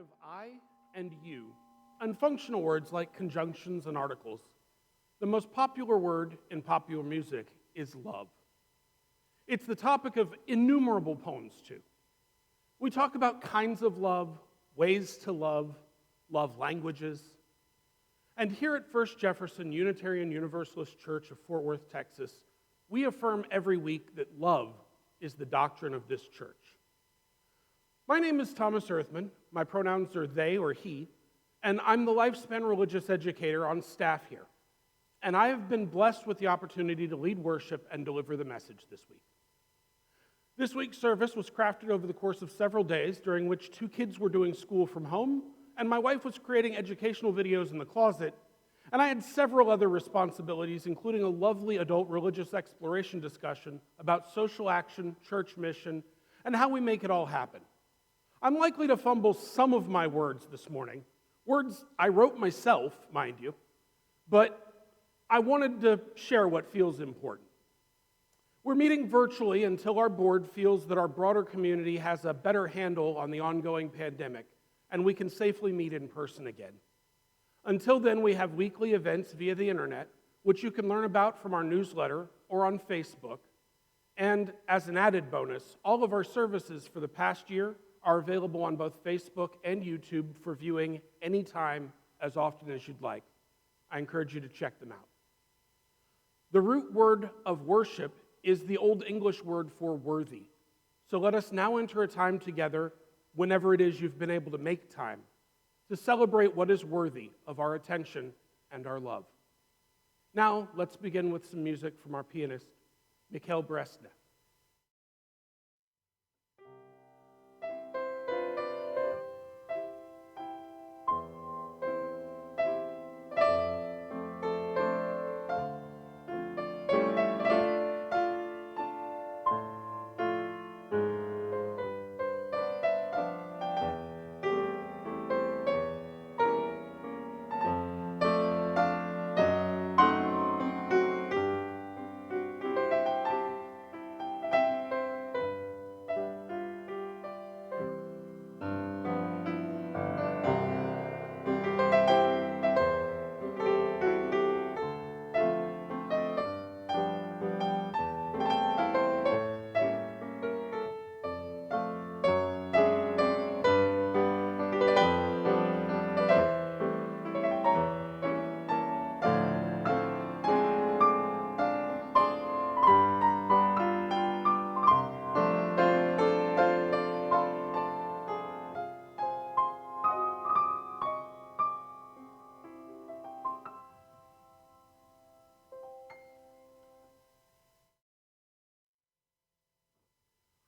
of I and you, and functional words like conjunctions and articles, the most popular word in popular music is love. It's the topic of innumerable poems, too. We talk about kinds of love, ways to love languages. And here at First Jefferson Unitarian Universalist Church of Fort Worth, Texas, we affirm every week that love is the doctrine of this church. My name is Thomas Earthman. My pronouns are they or he, and I'm the lifespan religious educator on staff here. And I have been blessed with the opportunity to lead worship and deliver the message this week. This week's service was crafted over the course of several days, during which 2 kids were doing school from home, and my wife was creating educational videos in the closet, and I had several other responsibilities, including a lovely adult religious exploration discussion about social action, church mission, and how we make it all happen. I'm likely to fumble some of my words this morning, words I wrote myself, mind you, but I wanted to share what feels important. We're meeting virtually until our board feels that our broader community has a better handle on the ongoing pandemic and we can safely meet in person again. Until then, we have weekly events via the internet, which you can learn about from our newsletter or on Facebook. And as an added bonus, all of our services for the past year are available on both Facebook and YouTube for viewing anytime, as often as you'd like. I encourage you to check them out. The root word of worship is the Old English word for worthy. So let us now enter a time together, whenever it is you've been able to make time, to celebrate what is worthy of our attention and our love. Now, let's begin with some music from our pianist, Mikhail Bresnev.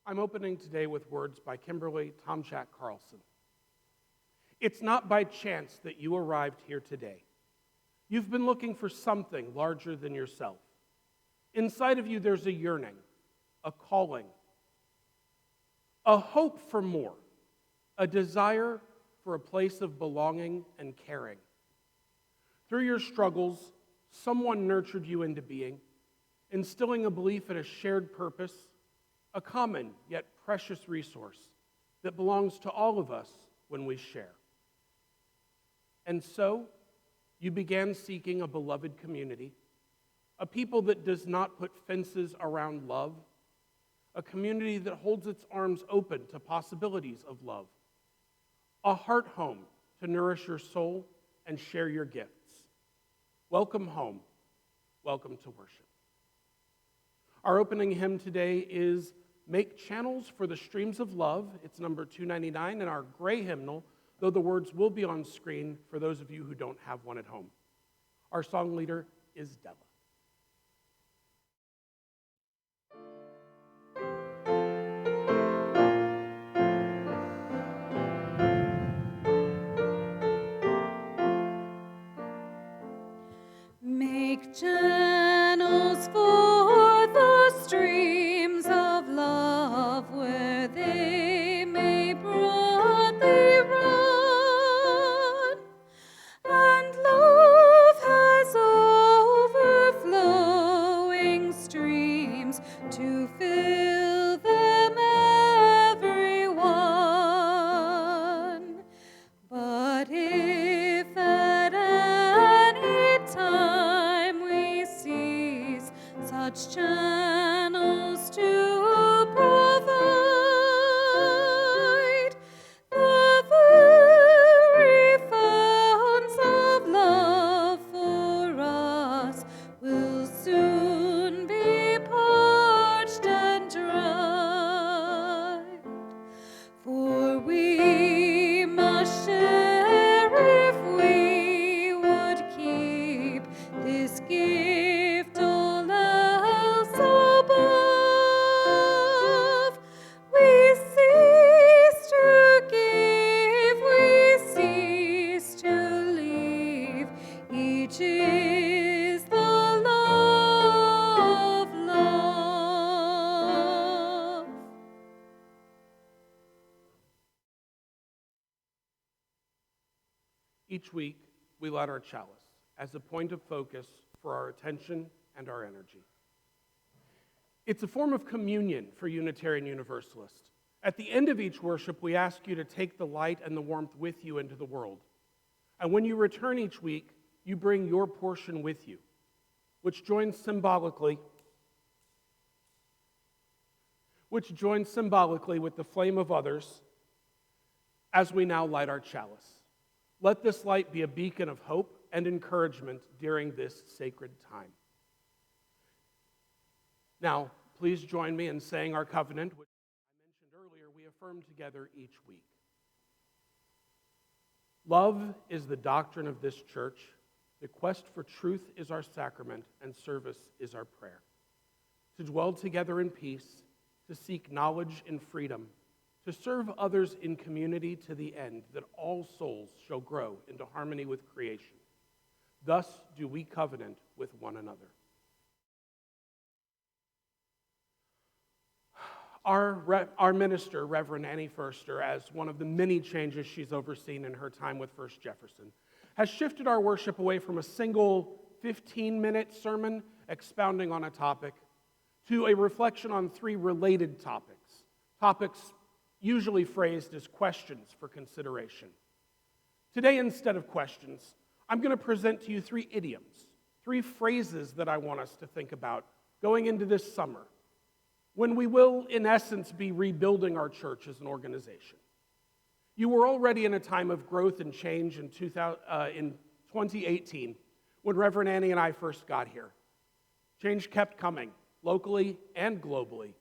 I'm opening today with words by Kimberly Tomchak Carlson. It's not by chance that you arrived here today. You've been looking for something larger than yourself. Inside of you, there's a yearning, a calling, a hope for more, a desire for a place of belonging and caring. Through your struggles, someone nurtured you into being, instilling a belief in a shared purpose, a common yet precious resource that belongs to all of us when we share. And so, you began seeking a beloved community, a people that does not put fences around love, a community that holds its arms open to possibilities of love, a heart home to nourish your soul and share your gifts. Welcome home. Welcome to worship. Our opening hymn today is Make Channels for the Streams of Love. It's number 299 in our gray hymnal, though the words will be on screen for those of you who don't have one at home. Our song leader is Della. Make channels for the streams of love where they may broadly run, and love has overflowing streams to fill them every one. Each week, we light our chalice as a point of focus for our attention and our energy. It's a form of communion for Unitarian Universalists. At the end of each worship, we ask you to take the light and the warmth with you into the world. And when you return each week, you bring your portion with you, which joins symbolically with the flame of others as we now light our chalice. Let this light be a beacon of hope and encouragement during this sacred time. Now, please join me in saying our covenant, which I mentioned earlier we affirm together each week. Love is the doctrine of this church. The quest for truth is our sacrament, and service is our prayer. To dwell together in peace, to seek knowledge in freedom, to serve others in community to the end that all souls shall grow into harmony with creation. Thus do we covenant with one another. Our minister, Reverend Annie Furster, as one of the many changes she's overseen in her time with First Jefferson, has shifted our worship away from a single 15-minute sermon expounding on a topic to a reflection on three related topics usually phrased as questions for consideration. Today, instead of questions, I'm going to present to you three idioms, three phrases that I want us to think about going into this summer, when we will, in essence, be rebuilding our church as an organization. You were already in a time of growth and change in 2018 when Reverend Annie and I first got here. Change kept coming, locally and globally,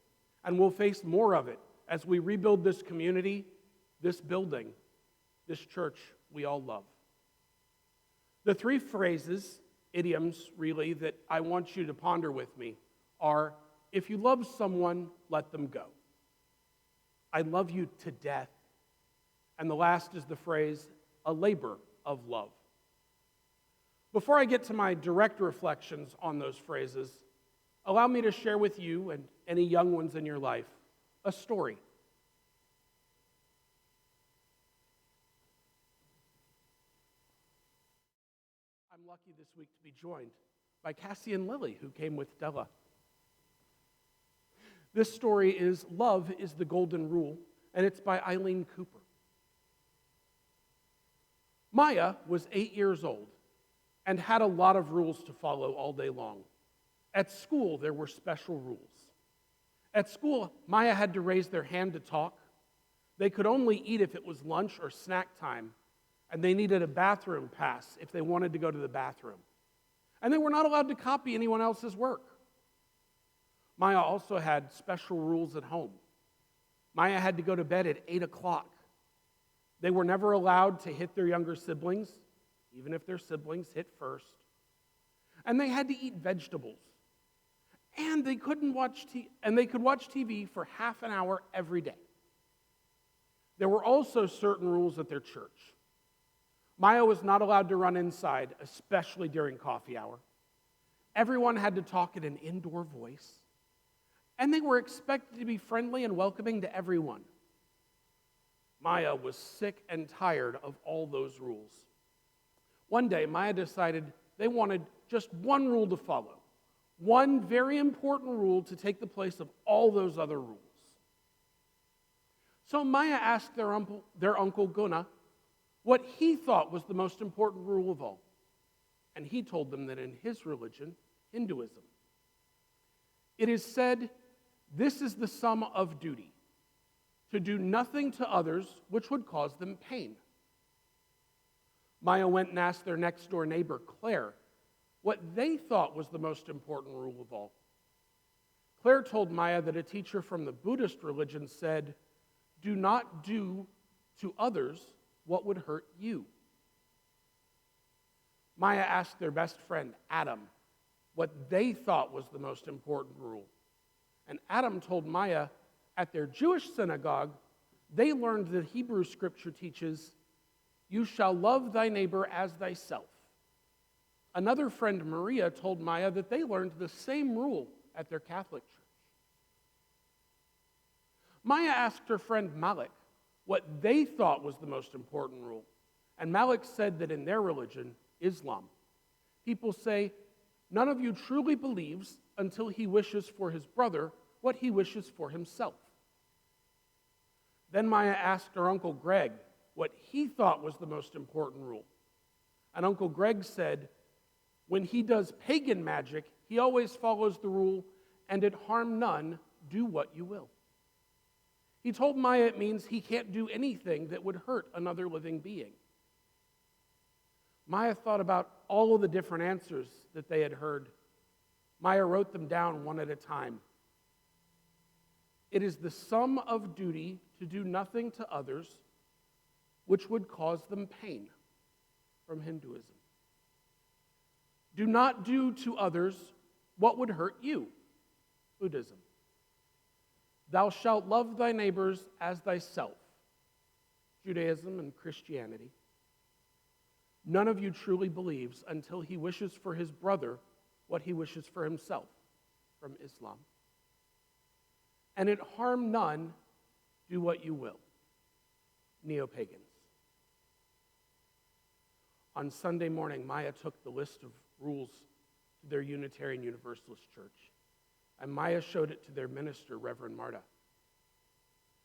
and we'll face more of it as we rebuild this community, this building, this church we all love. The three phrases, idioms really, that I want you to ponder with me are, if you love someone, let them go. I love you to death. And the last is the phrase, a labor of love. Before I get to my direct reflections on those phrases, allow me to share with you and any young ones in your life a story. I'm lucky this week to be joined by Cassie and Lily, who came with Della. This story is Love is the Golden Rule, and it's by Eileen Cooper. Maya was 8 years old and had a lot of rules to follow all day long. At school, there were special rules. At school, Maya had to raise their hand to talk. They could only eat if it was lunch or snack time, and they needed a bathroom pass if they wanted to go to the bathroom. And they were not allowed to copy anyone else's work. Maya also had special rules at home. Maya had to go to bed at 8 o'clock. They were never allowed to hit their younger siblings, even if their siblings hit first. And they had to eat vegetables. And they could watch TV for half an hour every day. There were also certain rules at their church. Maya was not allowed to run inside, especially during coffee hour. Everyone had to talk in an indoor voice. And they were expected to be friendly and welcoming to everyone. Maya was sick and tired of all those rules. One day, Maya decided they wanted just one rule to follow, one very important rule to take the place of all those other rules. So Maya asked their uncle Gunna what he thought was the most important rule of all. And he told them that in his religion, Hinduism, it is said, this is the sum of duty, to do nothing to others which would cause them pain. Maya went and asked their next-door neighbor, Claire, what they thought was the most important rule of all. Claire told Maya that a teacher from the Buddhist religion said, do not do to others what would hurt you. Maya asked their best friend, Adam, what they thought was the most important rule. And Adam told Maya, at their Jewish synagogue, they learned that Hebrew scripture teaches, you shall love thy neighbor as thyself. Another friend, Maria, told Maya that they learned the same rule at their Catholic church. Maya asked her friend Malik what they thought was the most important rule. And Malik said that in their religion, Islam, people say, none of you truly believes until he wishes for his brother what he wishes for himself. Then Maya asked her Uncle Greg what he thought was the most important rule. And Uncle Greg said, when he does pagan magic, he always follows the rule, and it harm none, do what you will. He told Maya it means he can't do anything that would hurt another living being. Maya thought about all of the different answers that they had heard. Maya wrote them down one at a time. It is the sum of duty to do nothing to others which would cause them pain, from Hinduism. Do not do to others what would hurt you, Buddhism. Thou shalt love thy neighbors as thyself, Judaism and Christianity. None of you truly believes until he wishes for his brother what he wishes for himself, from Islam. And it harm none, do what you will, neo-pagans. On Sunday morning, Maya took the list of rules to their Unitarian Universalist church, and Maya showed it to their minister, Reverend Marta.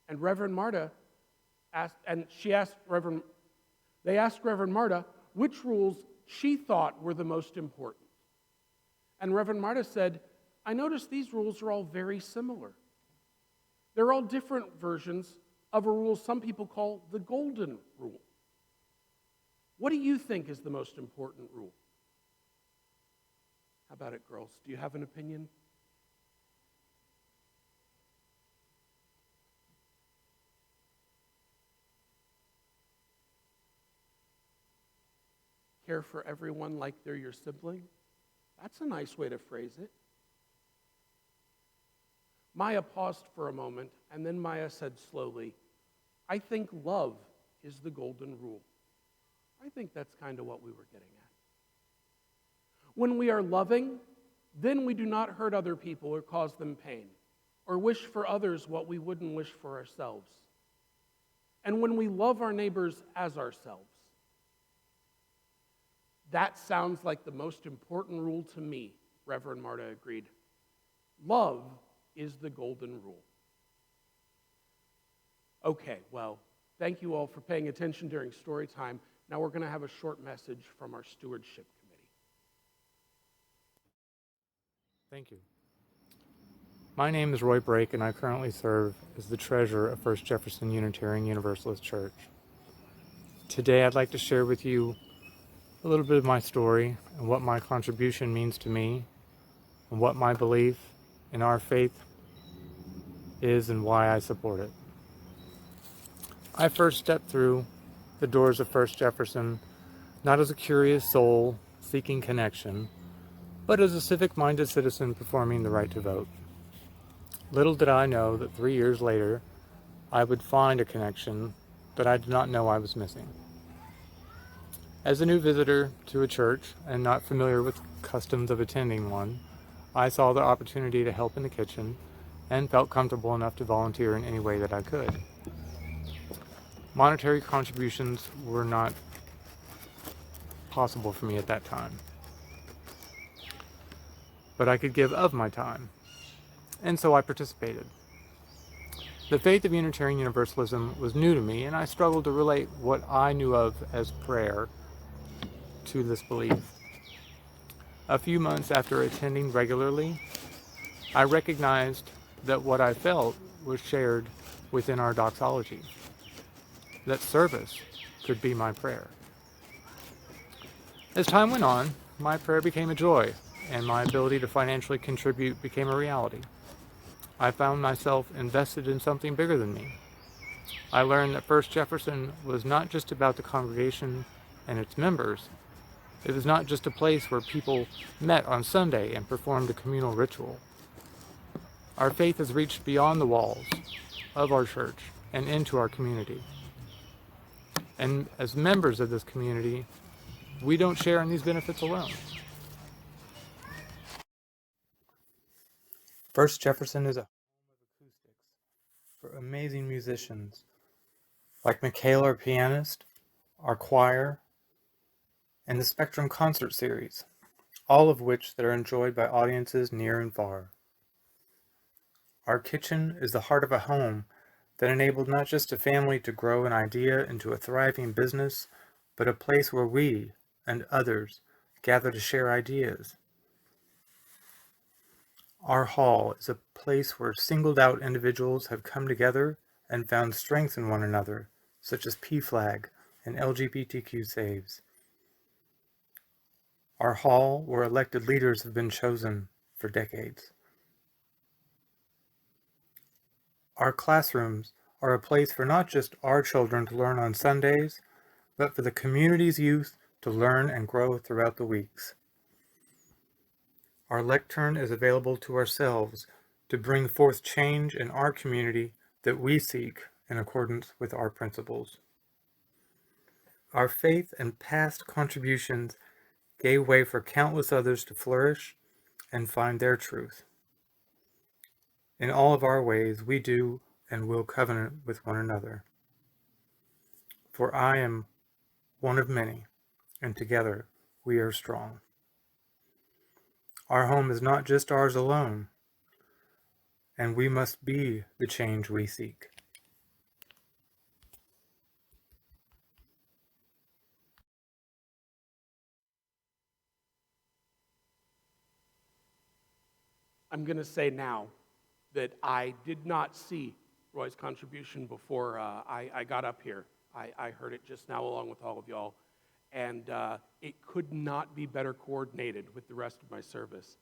And Reverend Marta they asked Reverend Marta which rules she thought were the most important. And Reverend Marta said, I noticed these rules are all very similar. They're all different versions of a rule some people call the golden rule. What do you think is the most important rule? How about it, girls? Do you have an opinion? Care for everyone like they're your sibling? That's a nice way to phrase it. Maya paused for a moment, and then Maya said slowly, I think love is the golden rule. I think that's kind of what we were getting at. When we are loving, then we do not hurt other people or cause them pain, or wish for others what we wouldn't wish for ourselves. And when we love our neighbors as ourselves, that sounds like the most important rule to me, Reverend Marta agreed. Love is the golden rule. Okay, well, thank you all for paying attention during story time. Now we're going to have a short message from our stewardship committee. Thank you. My name is Roy Brake, and I currently serve as the treasurer of First Jefferson Unitarian Universalist Church. Today I'd like to share with you a little bit of my story and what my contribution means to me and what my belief in our faith is and why I support it. I first stepped through the doors of First Jefferson not as a curious soul seeking connection, but as a civic-minded citizen performing the right to vote. Little did I know that 3 years later, I would find a connection that I did not know I was missing. As a new visitor to a church and not familiar with customs of attending one, I saw the opportunity to help in the kitchen and felt comfortable enough to volunteer in any way that I could. Monetary contributions were not possible for me at that time, but I could give of my time, and so I participated. The faith of Unitarian Universalism was new to me, and I struggled to relate what I knew of as prayer to this belief. A few months after attending regularly, I recognized that what I felt was shared within our doxology, that service could be my prayer. As time went on, my prayer became a joy, and my ability to financially contribute became a reality. I found myself invested in something bigger than me. I learned that First Jefferson was not just about the congregation and its members. It was not just a place where people met on Sunday and performed a communal ritual. Our faith has reached beyond the walls of our church and into our community. And as members of this community, we don't share in these benefits alone. First Jefferson is a home of acoustics for amazing musicians like Michaela, our pianist, our choir, and the Spectrum concert series, all of which that are enjoyed by audiences near and far. Our kitchen is the heart of a home that enabled not just a family to grow an idea into a thriving business, but a place where we and others gather to share ideas. Our hall is a place where singled-out individuals have come together and found strength in one another, such as PFLAG and LGBTQ saves. Our hall where elected leaders have been chosen for decades. Our classrooms are a place for not just our children to learn on Sundays, but for the community's youth to learn and grow throughout the weeks. Our lectern is available to ourselves to bring forth change in our community that we seek in accordance with our principles. Our faith and past contributions gave way for countless others to flourish and find their truth. In all of our ways, we do and will covenant with one another. For I am one of many, and together we are strong. Our home is not just ours alone, and we must be the change we seek. I'm going to say now that I did not see Roy's contribution before I got up here. I heard it just now along with all of y'all, and it could not be better coordinated with the rest of my service.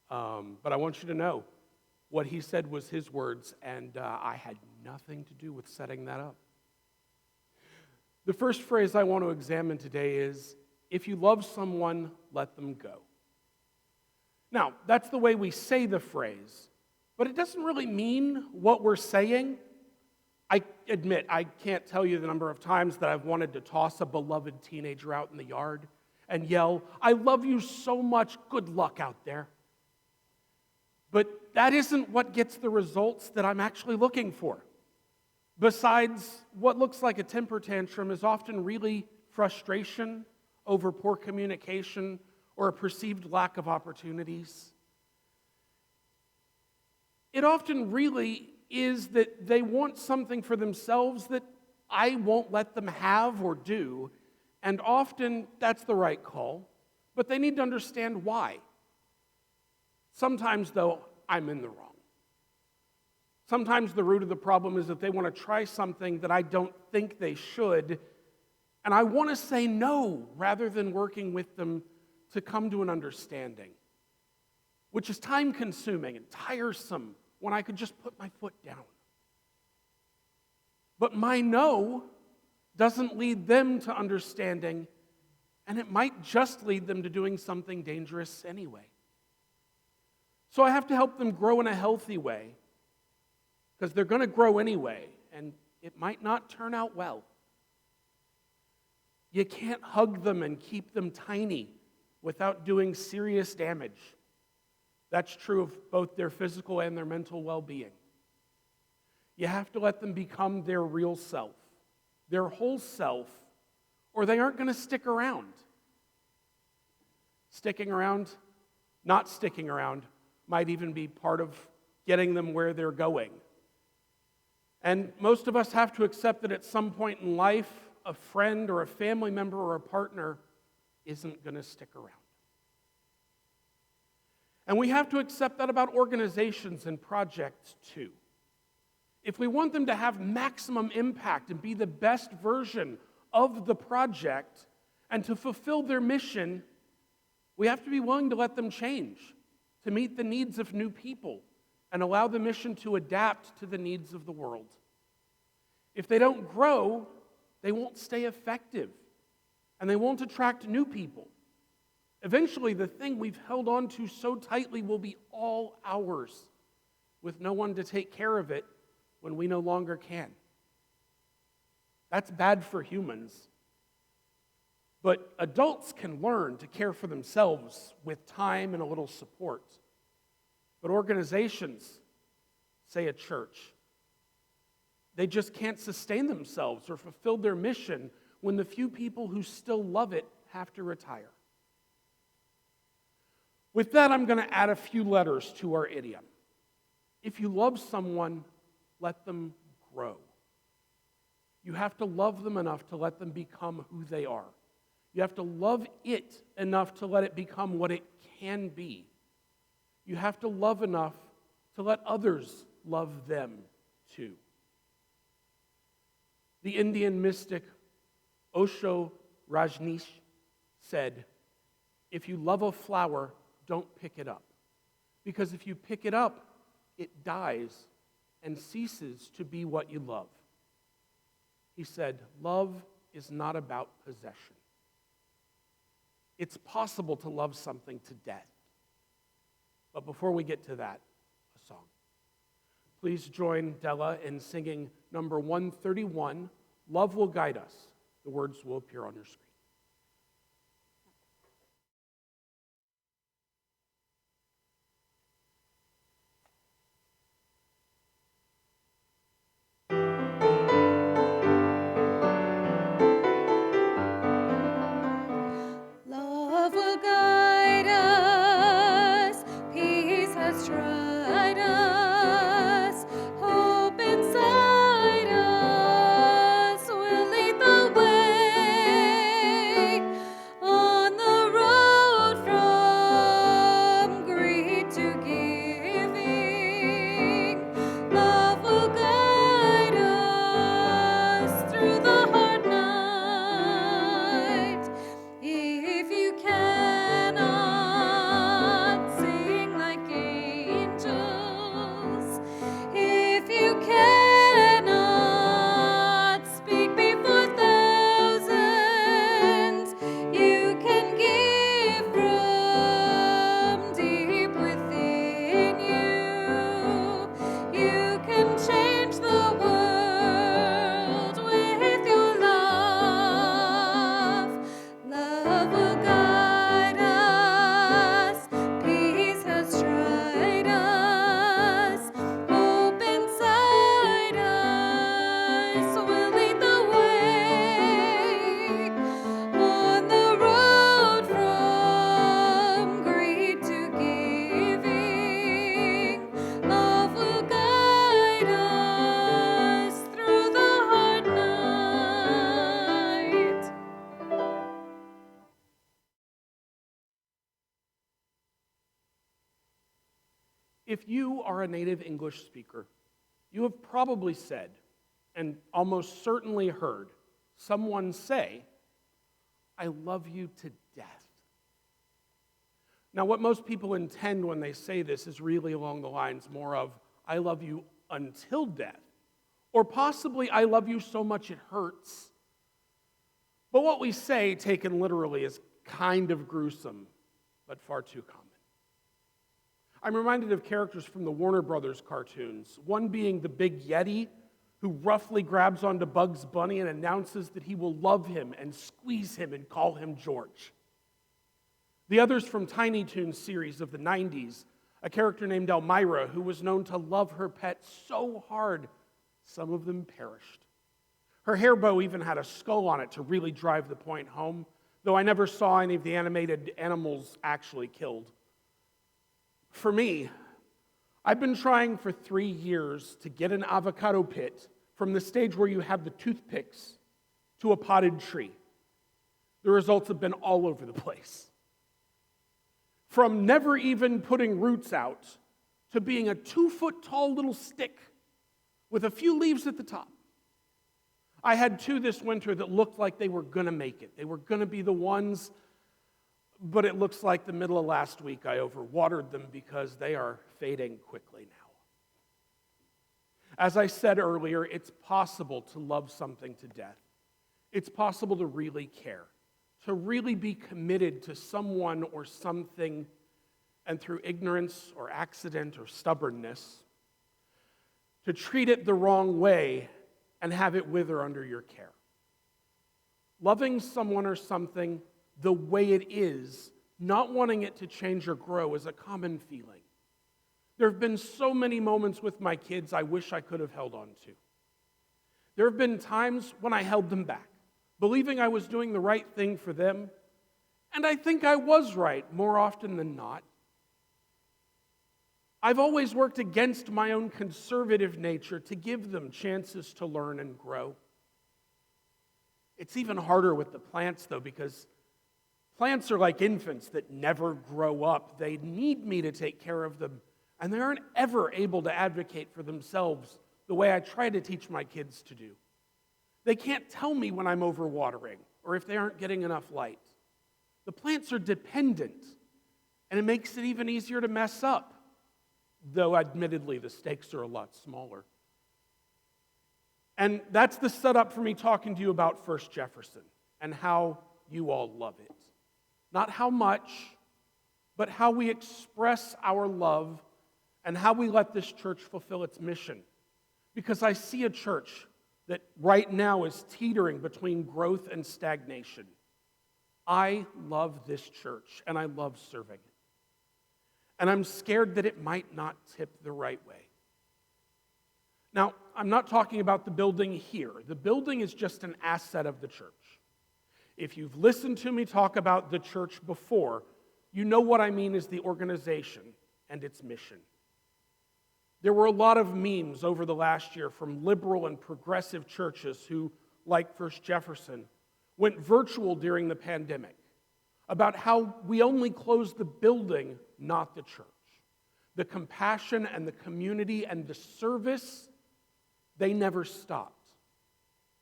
But I want you to know, what he said was his words, and I had nothing to do with setting that up. The first phrase I want to examine today is, if you love someone, let them go. Now, that's the way we say the phrase, but it doesn't really mean what we're saying. I admit, I can't tell you the number of times that I've wanted to toss a beloved teenager out in the yard and yell, "I love you so much, good luck out there." But that isn't what gets the results that I'm actually looking for. Besides, what looks like a temper tantrum is often really frustration over poor communication or a perceived lack of opportunities. It often really is that they want something for themselves that I won't let them have or do, and often that's the right call, but they need to understand why. Sometimes, though, I'm in the wrong. Sometimes the root of the problem is that they want to try something that I don't think they should, and I want to say no rather than working with them to come to an understanding, which is time-consuming and tiresome when I could just put my foot down. But my no doesn't lead them to understanding, and it might just lead them to doing something dangerous anyway. So I have to help them grow in a healthy way, because they're going to grow anyway, and it might not turn out well. You can't hug them and keep them tiny without doing serious damage. That's true of both their physical and their mental well-being. You have to let them become their real self, their whole self, or they aren't going to stick around. Sticking around, not sticking around, might even be part of getting them where they're going. And most of us have to accept that at some point in life, a friend or a family member or a partner isn't going to stick around. And we have to accept that about organizations and projects too. If we want them to have maximum impact and be the best version of the project and to fulfill their mission, we have to be willing to let them change, to meet the needs of new people and allow the mission to adapt to the needs of the world. If they don't grow, they won't stay effective, and they won't attract new people. Eventually, the thing we've held on to so tightly will be all ours, with no one to take care of it when we no longer can. That's bad for humans. But adults can learn to care for themselves with time and a little support. But organizations, say a church, they just can't sustain themselves or fulfill their mission when the few people who still love it have to retire. With that, I'm going to add a few letters to our idiom. If you love someone, let them grow. You have to love them enough to let them become who they are. You have to love it enough to let it become what it can be. You have to love enough to let others love them too. The Indian mystic Osho Rajneesh said, "If you love a flower, don't pick it up. Because if you pick it up, it dies and ceases to be what you love." He said, love is not about possession. It's possible to love something to death. But before we get to that, a song. Please join Della in singing number 131, Love Will Guide Us. The words will appear on your screen. Love will guide us, peace has tried us, hope inside us will lead the way on the road from greed to giving. Love will guide us through the hard night. If you cannot sing like angels, if you cannot speak before thousands, you can give from deep within you. You can change the world with your love. Love will guide us, peace has tried us, hope inside us will lead the way on the road from greed to giving. Love will guide us through the hard night. If you are a native English speaker, you have probably said, and almost certainly heard, someone say, "I love you to death." Now, what most people intend when they say this is really along the lines more of, "I love you until death," or possibly, "I love you so much it hurts." But what we say, taken literally, is kind of gruesome, but far too common. I'm reminded of characters from the Warner Brothers cartoons, one being the Big Yeti, who roughly grabs onto Bugs Bunny and announces that he will love him and squeeze him and call him George. The others from Tiny Toons series of the 90s, a character named Elmira, who was known to love her pet so hard, some of them perished. Her hair bow even had a skull on it to really drive the point home, though I never saw any of the animated animals actually killed. For me, I've been trying for 3 years to get an avocado pit from the stage where you have the toothpicks to a potted tree. The results have been all over the place. From never even putting roots out to being a 2-foot-tall little stick with a few leaves at the top. I had 2 this winter that looked like they were going to make it. They were going to be the ones, but it looks like the middle of last week I overwatered them because they are fading quickly now. As I said earlier, it's possible to love something to death. It's possible to really care, to really be committed to someone or something, and through ignorance or accident or stubbornness, to treat it the wrong way and have it wither under your care. Loving someone or something the way it is, not wanting it to change or grow, is a common feeling. There have been so many moments with my kids I wish I could have held on to. There have been times when I held them back, believing I was doing the right thing for them, and I think I was right more often than not. I've always worked against my own conservative nature to give them chances to learn and grow. It's even harder with the plants, though, because plants are like infants that never grow up. They need me to take care of them, and they aren't ever able to advocate for themselves the way I try to teach my kids to do. They can't tell me when I'm overwatering or if they aren't getting enough light. The plants are dependent, and it makes it even easier to mess up, though admittedly the stakes are a lot smaller. And that's the setup for me talking to you about First Jefferson and how you all love it. Not how much, but how we express our love and how we let this church fulfill its mission. Because I see a church that right now is teetering between growth and stagnation. I love this church, and I love serving it. And I'm scared that it might not tip the right way. Now, I'm not talking about the building here. The building is just an asset of the church. If you've listened to me talk about the church before, you know what I mean is the organization and its mission. There were a lot of memes over the last year from liberal and progressive churches who, like First Jefferson, went virtual during the pandemic about how we only closed the building, not the church. The compassion and the community and the service, they never stopped.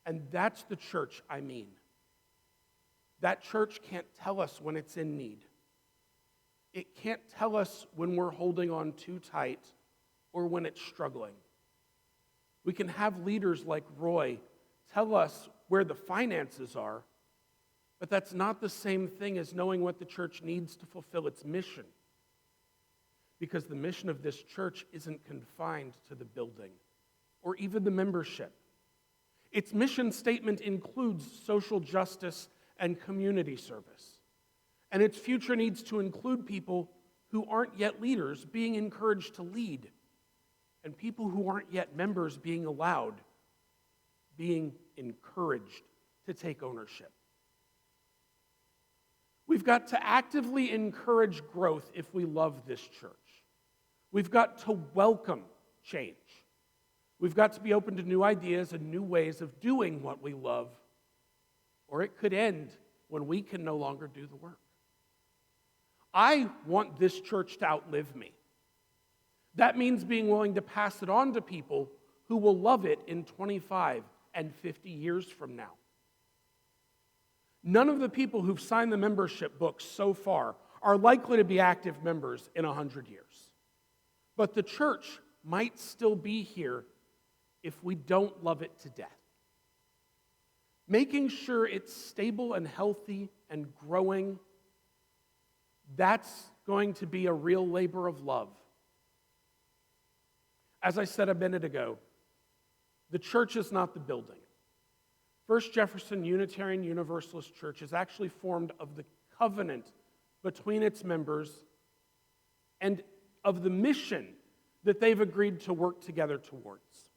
And that's the church I mean. That church can't tell us when it's in need. It can't tell us when we're holding on too tight or when it's struggling. We can have leaders like Roy tell us where the finances are, but that's not the same thing as knowing what the church needs to fulfill its mission. Because the mission of this church isn't confined to the building or even the membership. Its mission statement includes social justice and community service. And its future needs to include people who aren't yet leaders being encouraged to lead, and people who aren't yet members being allowed, being encouraged to take ownership. We've got to actively encourage growth if we love this church. We've got to welcome change. We've got to be open to new ideas and new ways of doing what we love, or it could end when we can no longer do the work. I want this church to outlive me. That means being willing to pass it on to people who will love it in 25 and 50 years from now. None of the people who've signed the membership books so far are likely to be active members in 100 years. But the church might still be here if we don't love it to death. Making sure it's stable and healthy and growing, that's going to be a real labor of love. As I said a minute ago, the church is not the building. First Jefferson Unitarian Universalist Church is actually formed of the covenant between its members and of the mission that they've agreed to work together towards.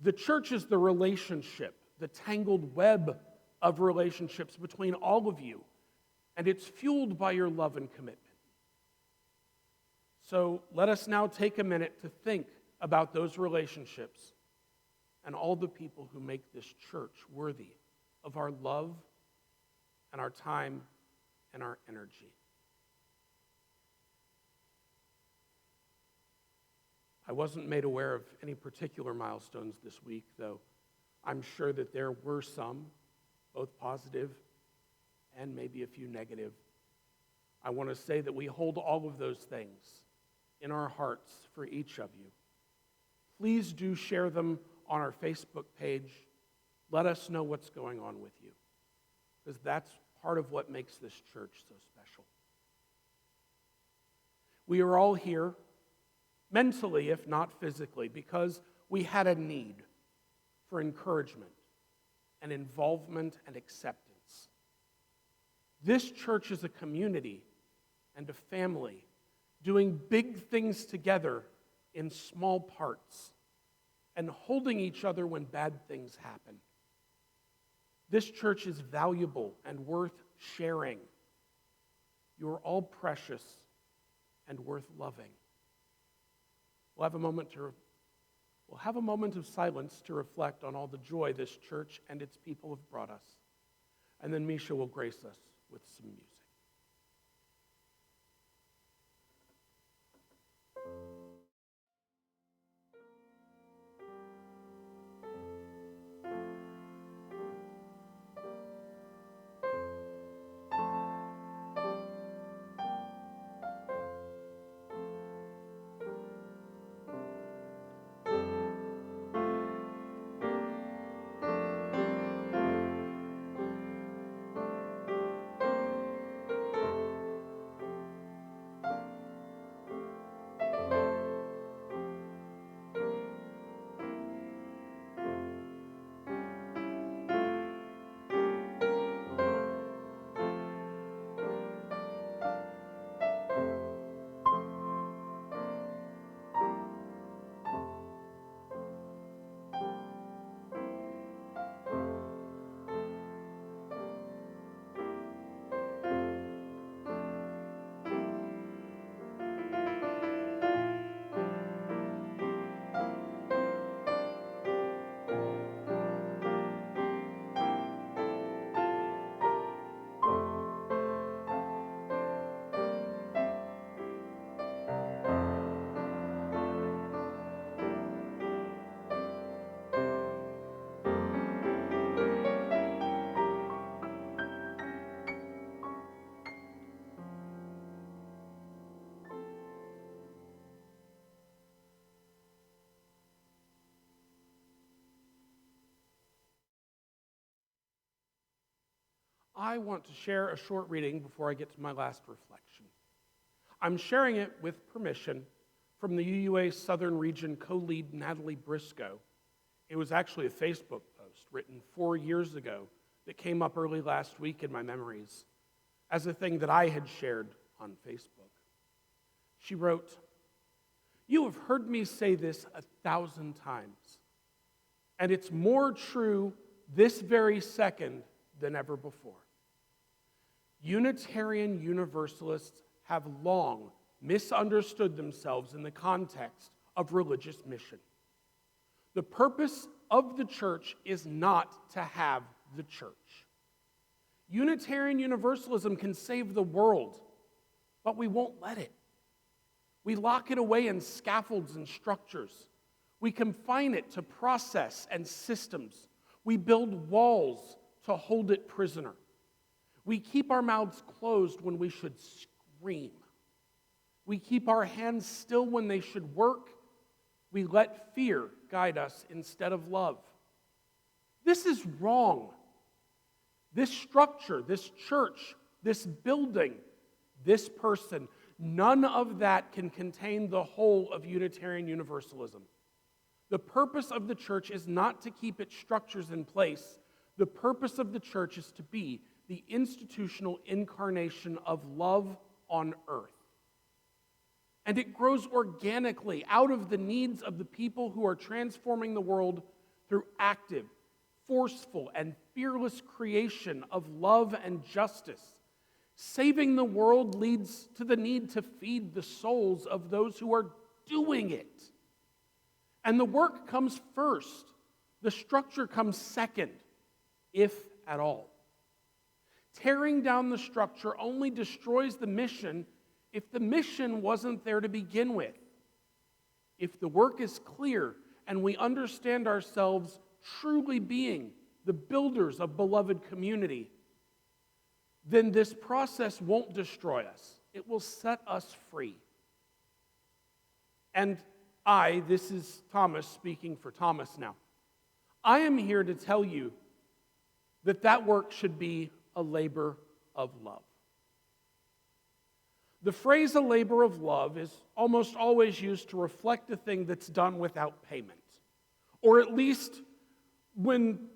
The church is the relationship, the tangled web of relationships between all of you, and it's fueled by your love and commitment. So let us now take a minute to think about those relationships and all the people who make this church worthy of our love and our time and our energy. I wasn't made aware of any particular milestones this week, though I'm sure that there were some, both positive and maybe a few negative. I want to say that we hold all of those things in our hearts for each of you. Please do share them on our Facebook page. Let us know what's going on with you, because that's part of what makes this church so special. We are all here, mentally if not physically, because we had a need for encouragement and involvement and acceptance. This church is a community and a family doing big things together in small parts and holding each other when bad things happen. This church is valuable and worth sharing. You are all precious and worth loving. We'll have a moment of silence to reflect on all the joy this church and its people have brought us. And then Misha will grace us with some music. I want to share a short reading before I get to my last reflection. I'm sharing it with permission from the UUA Southern Region co-lead Natalie Briscoe. It was actually a Facebook post written 4 years ago that came up early last week in my memories as a thing that I had shared on Facebook. She wrote, "You have heard me say this 1,000 times, and it's more true this very second than ever before. Unitarian Universalists have long misunderstood themselves in the context of religious mission. The purpose of the church is not to have the church. Unitarian Universalism can save the world, but we won't let it. We lock it away in scaffolds and structures. We confine it to process and systems. We build walls to hold it prisoner. We keep our mouths closed when we should scream. We keep our hands still when they should work. We let fear guide us instead of love. This is wrong. This structure, this church, this building, this person, none of that can contain the whole of Unitarian Universalism. The purpose of the church is not to keep its structures in place. The purpose of the church is to be the institutional incarnation of love on earth. And it grows organically out of the needs of the people who are transforming the world through active, forceful, and fearless creation of love and justice. Saving the world leads to the need to feed the souls of those who are doing it. And the work comes first. The structure comes second, if at all. Tearing down the structure only destroys the mission if the mission wasn't there to begin with. If the work is clear and we understand ourselves truly being the builders of beloved community, then this process won't destroy us. It will set us free. And this is Thomas speaking for Thomas now, I am here to tell you that work should be a labor of love. The phrase "a labor of love" is almost always used to reflect a thing that's done without payment, or at least when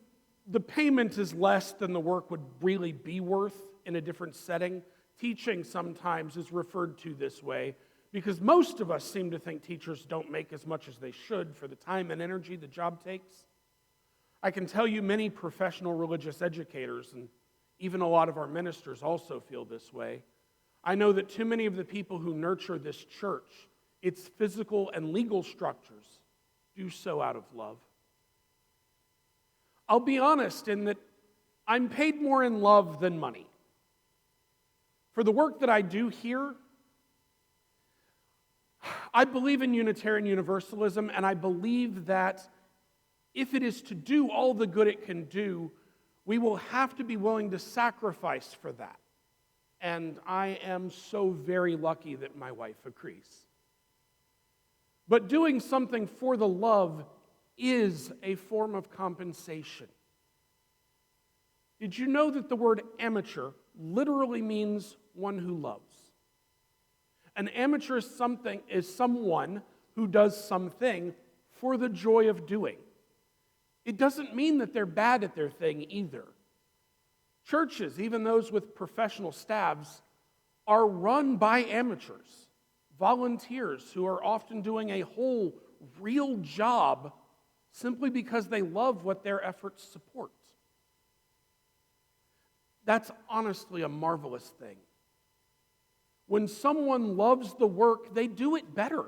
the payment is less than the work would really be worth in a different setting. Teaching sometimes is referred to this way because most of us seem to think teachers don't make as much as they should for the time and energy the job takes. I can tell you many professional religious educators, and even a lot of our ministers also feel this way. I know that too many of the people who nurture this church, its physical and legal structures, do so out of love. I'll be honest in that I'm paid more in love than money. For the work that I do here, I believe in Unitarian Universalism, and I believe that if it is to do all the good it can do, we will have to be willing to sacrifice for that. And I am so very lucky that my wife agrees. But doing something for the love is a form of compensation. Did you know that the word amateur literally means one who loves? An amateur is someone who does something for the joy of doing. It doesn't mean that they're bad at their thing either. Churches, even those with professional staffs, are run by amateurs, volunteers who are often doing a whole real job simply because they love what their efforts support. That's honestly a marvelous thing. When someone loves the work, they do it better.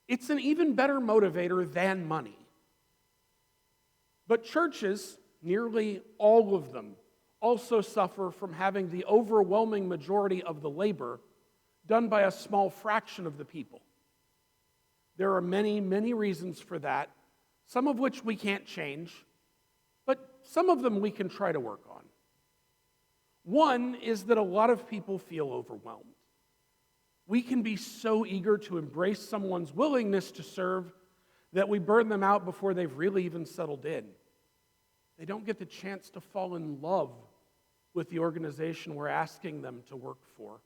It's an even better motivator than money. But churches, nearly all of them, also suffer from having the overwhelming majority of the labor done by a small fraction of the people. There are many, many reasons for that, some of which we can't change, but some of them we can try to work on. One is that a lot of people feel overwhelmed. We can be so eager to embrace someone's willingness to serve that we burn them out before they've really even settled in. They don't get the chance to fall in love with the organization we're asking them to work for.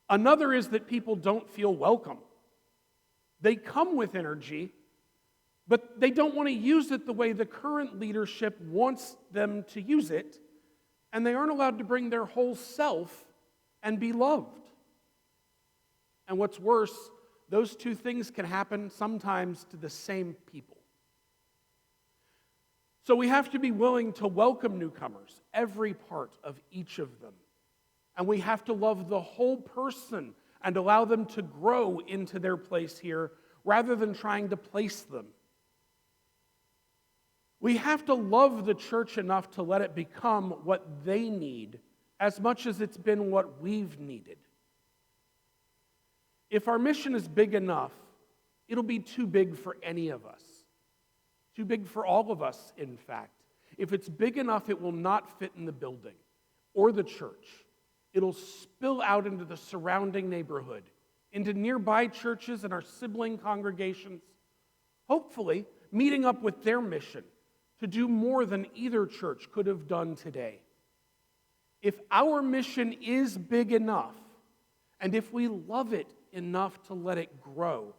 Another is that people don't feel welcome. They come with energy, but they don't want to use it the way the current leadership wants them to use it, and they aren't allowed to bring their whole self and be loved. And what's worse, those two things can happen sometimes to the same people. So we have to be willing to welcome newcomers, every part of each of them. And we have to love the whole person and allow them to grow into their place here rather than trying to place them. We have to love the church enough to let it become what they need as much as it's been what we've needed. If our mission is big enough, it'll be too big for any of us. Too big for all of us, in fact. If it's big enough, it will not fit in the building or the church. It'll spill out into the surrounding neighborhood, into nearby churches and our sibling congregations, hopefully meeting up with their mission to do more than either church could have done today. If our mission is big enough, and if we love it enough to let it grow,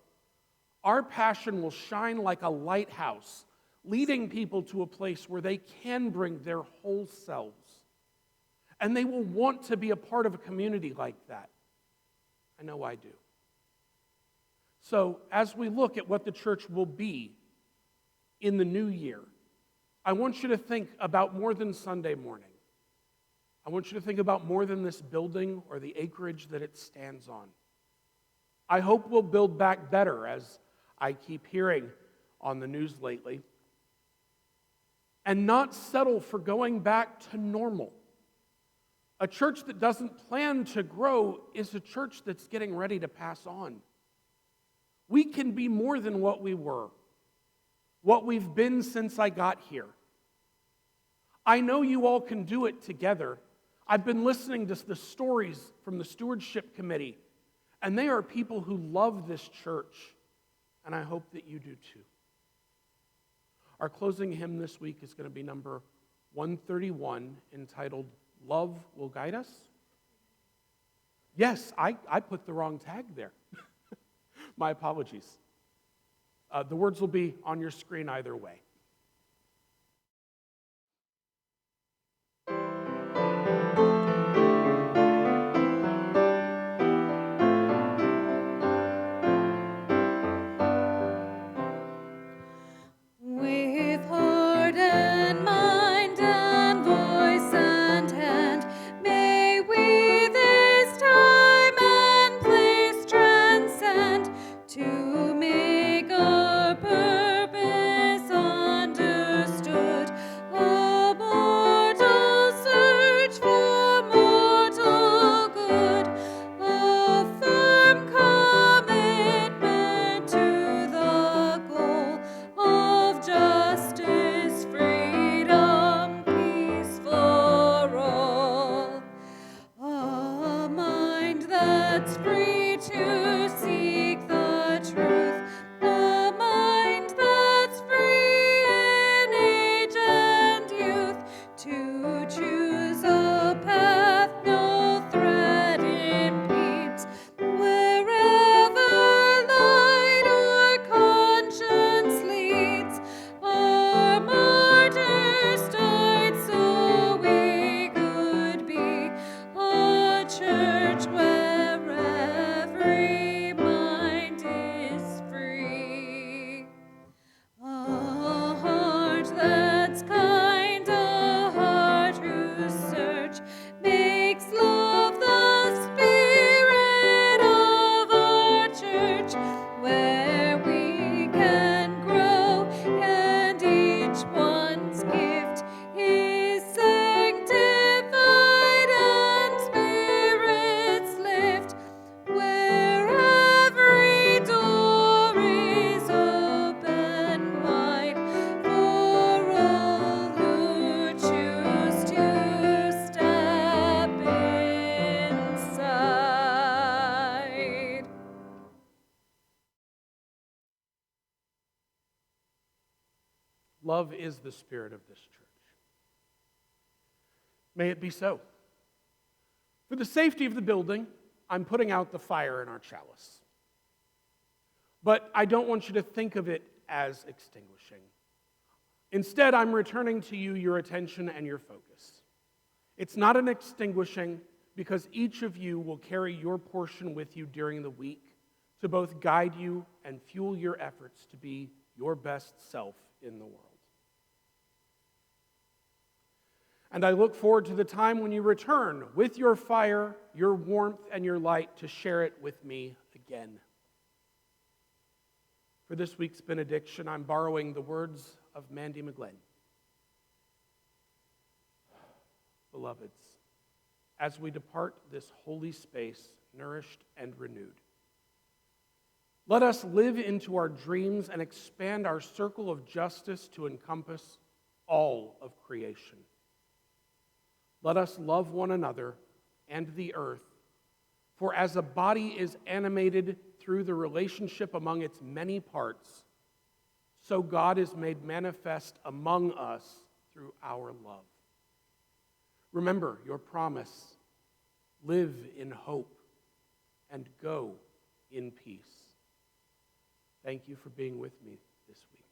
our passion will shine like a lighthouse, leading people to a place where they can bring their whole selves. And they will want to be a part of a community like that. I know I do. So, as we look at what the church will be in the new year, I want you to think about more than Sunday morning. I want you to think about more than this building or the acreage that it stands on. I hope we'll build back better, as I keep hearing on the news lately, and not settle for going back to normal. A church that doesn't plan to grow is a church that's getting ready to pass on. We can be more than what we were, what we've been since I got here. I know you all can do it together. I've been listening to the stories from the stewardship committee, and they are people who love this church, and I hope that you do too. Our closing hymn this week is going to be number 131, entitled Love Will Guide Us. Yes, I put the wrong tag there. My apologies. The words will be on your screen either way. Will Love is the spirit of this church. May it be so. For the safety of the building, I'm putting out the fire in our chalice. But I don't want you to think of it as extinguishing. Instead, I'm returning to you your attention and your focus. It's not an extinguishing because each of you will carry your portion with you during the week to both guide you and fuel your efforts to be your best self in the world. And I look forward to the time when you return with your fire, your warmth, and your light to share it with me again. For this week's benediction, I'm borrowing the words of Mandy McGlynn. Beloveds, as we depart this holy space, nourished and renewed, let us live into our dreams and expand our circle of justice to encompass all of creation. Let us love one another and the earth, for as a body is animated through the relationship among its many parts, so God is made manifest among us through our love. Remember your promise, live in hope, and go in peace. Thank you for being with me this week.